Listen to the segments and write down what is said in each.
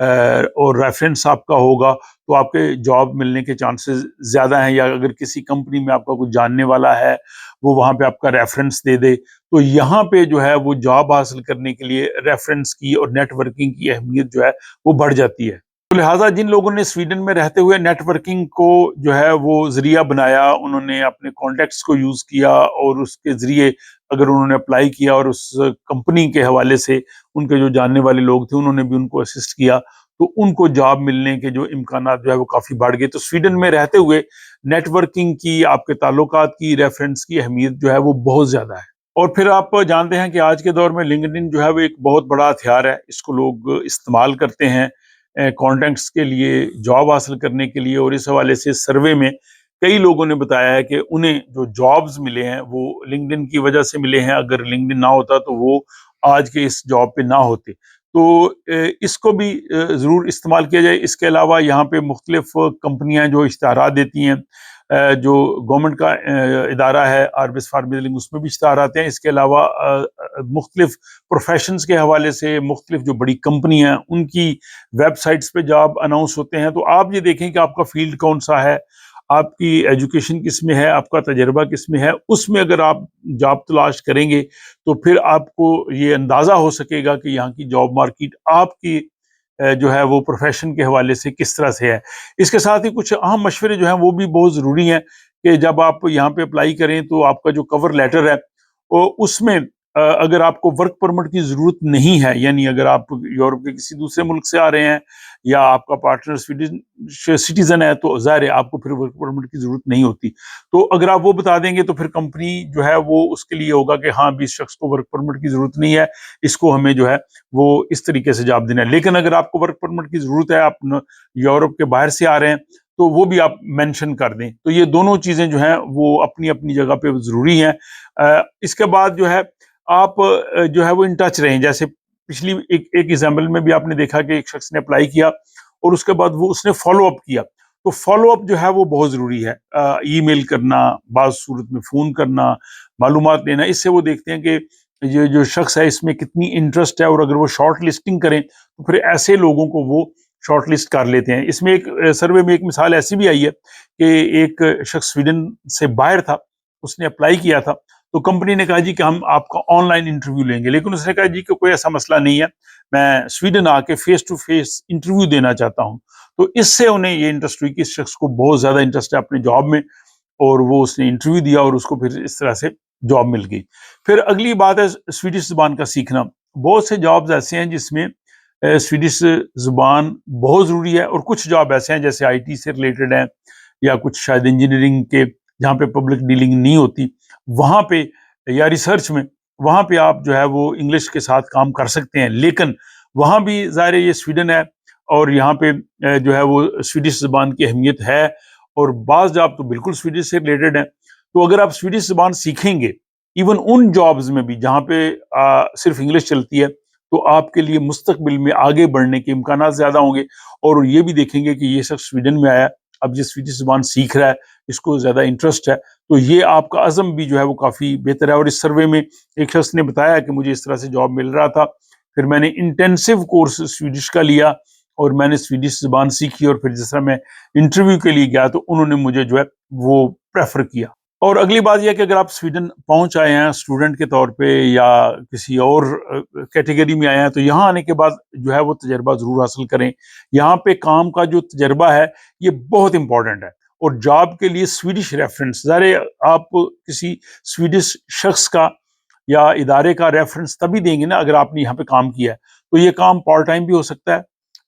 اور ریفرنس آپ کا ہوگا تو آپ کے جاب ملنے کے چانسز زیادہ ہیں. یا اگر کسی کمپنی میں آپ کا کچھ جاننے والا ہے وہ وہاں پہ آپ کا ریفرنس دے دے تو یہاں پہ جو ہے وہ جاب حاصل کرنے کے لیے ریفرنس کی اور نیٹ ورکنگ کی اہمیت جو ہے وہ بڑھ جاتی ہے. تو لہٰذا جن لوگوں نے سویڈن میں رہتے ہوئے نیٹ ورکنگ کو جو ہے وہ ذریعہ بنایا، انہوں نے اپنے کانٹیکٹس کو یوز کیا اور اس کے ذریعے اگر انہوں نے اپلائی کیا اور اس کمپنی کے حوالے سے ان کے جو جاننے والے لوگ تھے انہوں نے بھی ان کو اسسٹ کیا تو ان کو جاب ملنے کے جو امکانات جو ہے وہ کافی بڑھ گئے. تو سویڈن میں رہتے ہوئے نیٹ ورکنگ کی، آپ کے تعلقات کی، ریفرنس کی اہمیت جو ہے وہ بہت زیادہ ہے. اور پھر آپ جانتے ہیں کہ آج کے دور میں لنکڈ جو ہے وہ ایک بہت بڑا ہتھیار ہے. اس کو لوگ استعمال کرتے ہیں کانٹیکٹس کے لیے، جاب حاصل کرنے کے لیے. اور اس حوالے سے سروے میں کئی لوگوں نے بتایا ہے کہ انہیں جو جابز ملے ہیں وہ لنکڈ کی وجہ سے ملے ہیں. اگر لنکڈ نہ ہوتا تو وہ آج کے اس جاب پہ نہ ہوتے. تو اس کو بھی ضرور استعمال کیا جائے. اس کے علاوہ یہاں پہ مختلف کمپنیاں جو اشتہارات دیتی ہیں، جو گورنمنٹ کا ادارہ ہے آربس فارمر لنک، اس میں بھی اشتہارات ہیں. اس کے علاوہ مختلف پروفیشنز کے حوالے سے مختلف جو بڑی کمپنیاں ہیں ان کی ویب سائٹس پہ جاب اناؤنس ہوتے ہیں. تو آپ یہ دیکھیں کہ آپ کا فیلڈ کون سا ہے، آپ کی ایجوکیشن کس میں ہے، آپ کا تجربہ کس میں ہے. اس میں اگر آپ جاب تلاش کریں گے تو پھر آپ کو یہ اندازہ ہو سکے گا کہ یہاں کی جاب مارکیٹ آپ کی جو ہے وہ پروفیشن کے حوالے سے کس طرح سے ہے. اس کے ساتھ ہی کچھ اہم مشورے جو ہیں وہ بھی بہت ضروری ہیں کہ جب آپ یہاں پہ اپلائی کریں تو آپ کا جو کور لیٹر ہے اس میں اگر آپ کو ورک پرمٹ کی ضرورت نہیں ہے، یعنی اگر آپ یورپ کے کسی دوسرے ملک سے آ رہے ہیں یا آپ کا پارٹنر سٹیزن ہے تو ظاہر ہے آپ کو پھر ورک پرمٹ کی ضرورت نہیں ہوتی. تو اگر آپ وہ بتا دیں گے تو پھر کمپنی جو ہے وہ اس کے لیے ہوگا کہ ہاں بھی اس شخص کو ورک پرمٹ کی ضرورت نہیں ہے، اس کو ہمیں جو ہے وہ اس طریقے سے جاب دینا ہے. لیکن اگر آپ کو ورک پرمٹ کی ضرورت ہے، آپ یورپ کے باہر سے آ رہے ہیں، تو وہ بھی آپ مینشن کر دیں. تو یہ دونوں چیزیں جو ہیں وہ اپنی اپنی جگہ پہ ضروری ہیں. اس کے بعد جو ہے آپ جو ہے وہ ان ٹچ رہیں. جیسے پچھلی ایک ایگزامپل میں بھی آپ نے دیکھا کہ ایک شخص نے اپلائی کیا اور اس کے بعد وہ اس نے فالو اپ کیا. تو فالو اپ جو ہے وہ بہت ضروری ہے. ای میل کرنا، بعض صورت میں فون کرنا، معلومات لینا. اس سے وہ دیکھتے ہیں کہ یہ جو شخص ہے اس میں کتنی انٹرسٹ ہے، اور اگر وہ شارٹ لسٹنگ کریں تو پھر ایسے لوگوں کو وہ شارٹ لسٹ کر لیتے ہیں. اس میں ایک سروے میں ایک مثال ایسی بھی آئی ہے کہ ایک شخص سویڈن سے باہر تھا، اس نے اپلائی کیا تھا تو کمپنی نے کہا جی کہ ہم آپ کا آن لائن انٹرویو لیں گے. لیکن اس نے کہا جی کہ کوئی ایسا مسئلہ نہیں ہے، میں سویڈن آ کے فیس ٹو فیس انٹرویو دینا چاہتا ہوں. تو اس سے انہیں یہ انٹرسٹ ہوئی کہ اس شخص کو بہت زیادہ انٹرسٹ ہے اپنے جاب میں، اور وہ اس نے انٹرویو دیا اور اس کو پھر اس طرح سے جاب مل گئی. پھر اگلی بات ہے سویڈش زبان کا سیکھنا. بہت سے جابز ایسے ہیں جس میں سویڈش زبان بہت ضروری ہے، اور کچھ جاب ایسے ہیں جیسے آئی ٹی سے ریلیٹڈ ہیں یا کچھ شاید انجینئرنگ کے جہاں پہ پبلک ڈیلنگ نہیں ہوتی، وہاں پہ یا ریسرچ میں وہاں پہ آپ جو ہے وہ انگلش کے ساتھ کام کر سکتے ہیں. لیکن وہاں بھی ظاہر یہ سویڈن ہے اور یہاں پہ جو ہے وہ سویڈش زبان کی اہمیت ہے، اور بعض جاب تو بالکل سویڈش سے ریلیٹڈ ہیں. تو اگر آپ سویڈش زبان سیکھیں گے ایون ان جابز میں بھی جہاں پہ صرف انگلش چلتی ہے، تو آپ کے لیے مستقبل میں آگے بڑھنے کے امکانات زیادہ ہوں گے. اور یہ بھی دیکھیں گے کہ یہ شخص سویڈن میں آیا، اب یہ سویڈش زبان سیکھ رہا ہے، اس کو زیادہ انٹرسٹ ہے، تو یہ آپ کا عزم بھی جو ہے وہ کافی بہتر ہے. اور اس سروے میں ایک شخص نے بتایا کہ مجھے اس طرح سے جاب مل رہا تھا، پھر میں نے انٹینسو کورس سویڈش کا لیا اور میں نے سویڈش زبان سیکھی، اور پھر جس طرح میں انٹرویو کے لیے گیا تو انہوں نے مجھے جو ہے وہ پریفر کیا. اور اگلی بات یہ کہ اگر آپ سویڈن پہنچ آئے ہیں اسٹوڈنٹ کے طور پہ یا کسی اور کیٹیگری میں آئے ہیں، تو یہاں آنے کے بعد جو ہے وہ تجربہ ضرور حاصل کریں. یہاں پہ کام کا جو تجربہ ہے یہ بہت امپورٹنٹ ہے. اور جاب کے لیے سویڈش ریفرنس، ظاہر آپ کسی سویڈش شخص کا یا ادارے کا ریفرنس تبھی دیں گے نا اگر آپ نے یہاں پہ کام کیا ہے. تو یہ کام پارٹ ٹائم بھی ہو سکتا ہے،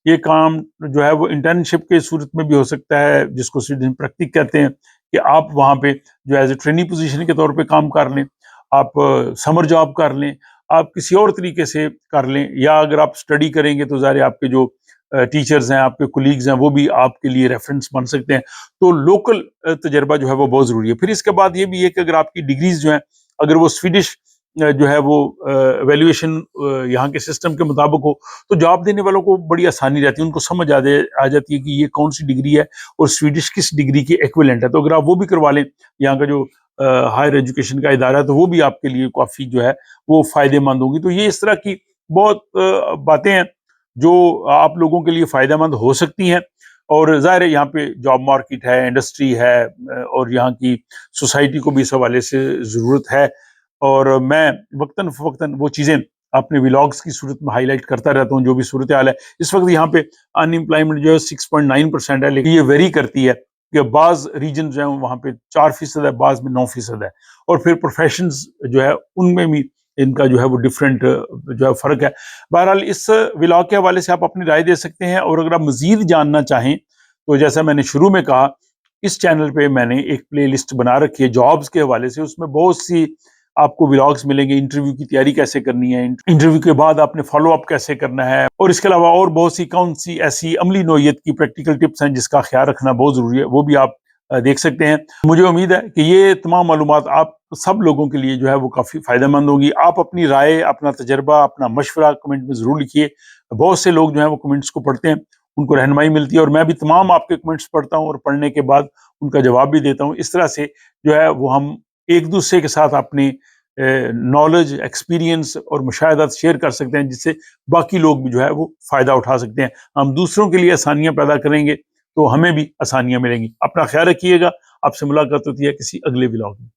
یہ کام جو ہے وہ انٹرنشپ کے صورت میں بھی ہو سکتا ہے، جس کو سویڈن پریکٹک کہتے ہیں، کہ آپ وہاں پہ جو ایز اے ٹریننگ پوزیشن کے طور پہ کام کر لیں، آپ سمر جاب کر لیں، آپ کسی اور طریقے سے کر لیں. یا اگر آپ اسٹڈی کریں گے تو ظاہر آپ کے جو ٹیچرز ہیں، آپ کے کولیگز ہیں، وہ بھی آپ کے لیے ریفرنس بن سکتے ہیں. تو لوکل تجربہ جو ہے وہ بہت ضروری ہے. پھر اس کے بعد یہ بھی ہے کہ اگر آپ کی ڈگریز جو ہیں اگر وہ سویڈش جو ہے وہ ویلیویشن یہاں کے سسٹم کے مطابق ہو تو جاب دینے والوں کو بڑی آسانی رہتی ہے، ان کو سمجھ آ جاتی ہے کہ یہ کون سی ڈگری ہے اور سویڈش کس ڈگری کی ایکویلنٹ ہے. تو اگر آپ وہ بھی کروا لیں، یہاں کا جو ہائر ایجوکیشن کا ادارہ ہے، تو وہ بھی آپ کے لیے کافی جو ہے وہ فائدے مند ہوگی. تو یہ اس طرح کی بہت باتیں ہیں جو آپ لوگوں کے لیے فائدہ مند ہو سکتی ہیں. اور ظاہر ہے یہاں پہ جاب مارکیٹ ہے، انڈسٹری ہے، اور یہاں کی سوسائٹی کو بھی اس حوالے سے ضرورت ہے. اور میں وقتاً فوقتاً وہ چیزیں اپنے ولاگس کی صورت میں ہائی لائٹ کرتا رہتا ہوں جو بھی صورتحال ہے. اس وقت یہاں پہ ان امپلائمنٹ جو ہے 6.9% ہے، لیکن یہ ویری کرتی ہے کہ بعض ریجن جو ہیں وہاں پہ 4% ہے، بعض میں 9% ہے. اور پھر پروفیشنز جو ہے ان میں بھی ان کا جو ہے وہ ڈفرینٹ جو ہے فرق ہے. بہرحال اس ولاگ کے حوالے سے آپ اپنی رائے دے سکتے ہیں، اور اگر آپ مزید جاننا چاہیں تو جیسا میں نے شروع میں کہا، اس چینل پہ میں نے ایک پلے لسٹ بنا رکھی ہے جابز کے حوالے سے. اس میں بہت سی آپ کو ولاگس ملیں گے، انٹرویو کی تیاری کیسے کرنی ہے، انٹرویو کے بعد آپ نے فالو اپ کیسے کرنا ہے، اور اس کے علاوہ اور بہت سی کون سی ایسی عملی نوعیت کی پریکٹیکل ٹپس ہیں جس کا خیال رکھنا بہت ضروری ہے، وہ بھی آپ دیکھ سکتے ہیں. مجھے امید ہے کہ یہ تمام معلومات آپ سب لوگوں کے لیے جو ہے وہ کافی فائدہ مند ہوگی. آپ اپنی رائے، اپنا تجربہ، اپنا مشورہ کمنٹ میں ضرور لکھیے. بہت سے لوگ جو ہیں وہ کمنٹس کو پڑھتے ہیں، ان کو رہنمائی ملتی ہے، اور میں بھی تمام آپ کے کمنٹس پڑھتا ہوں اور پڑھنے کے بعد ان کا جواب بھی دیتا ہوں. اس طرح سے جو ہے وہ ہم ایک دوسرے کے ساتھ اپنی نالج، ایکسپیرینس اور مشاہدات شیئر کر سکتے ہیں، جس سے باقی لوگ بھی جو ہے وہ فائدہ اٹھا سکتے ہیں. ہم دوسروں کے لیے آسانیاں پیدا کریں گے تو ہمیں بھی آسانیاں ملیں گی. اپنا خیال رکھیے گا. آپ سے ملاقات ہوتی ہے کسی اگلے ولاگ میں.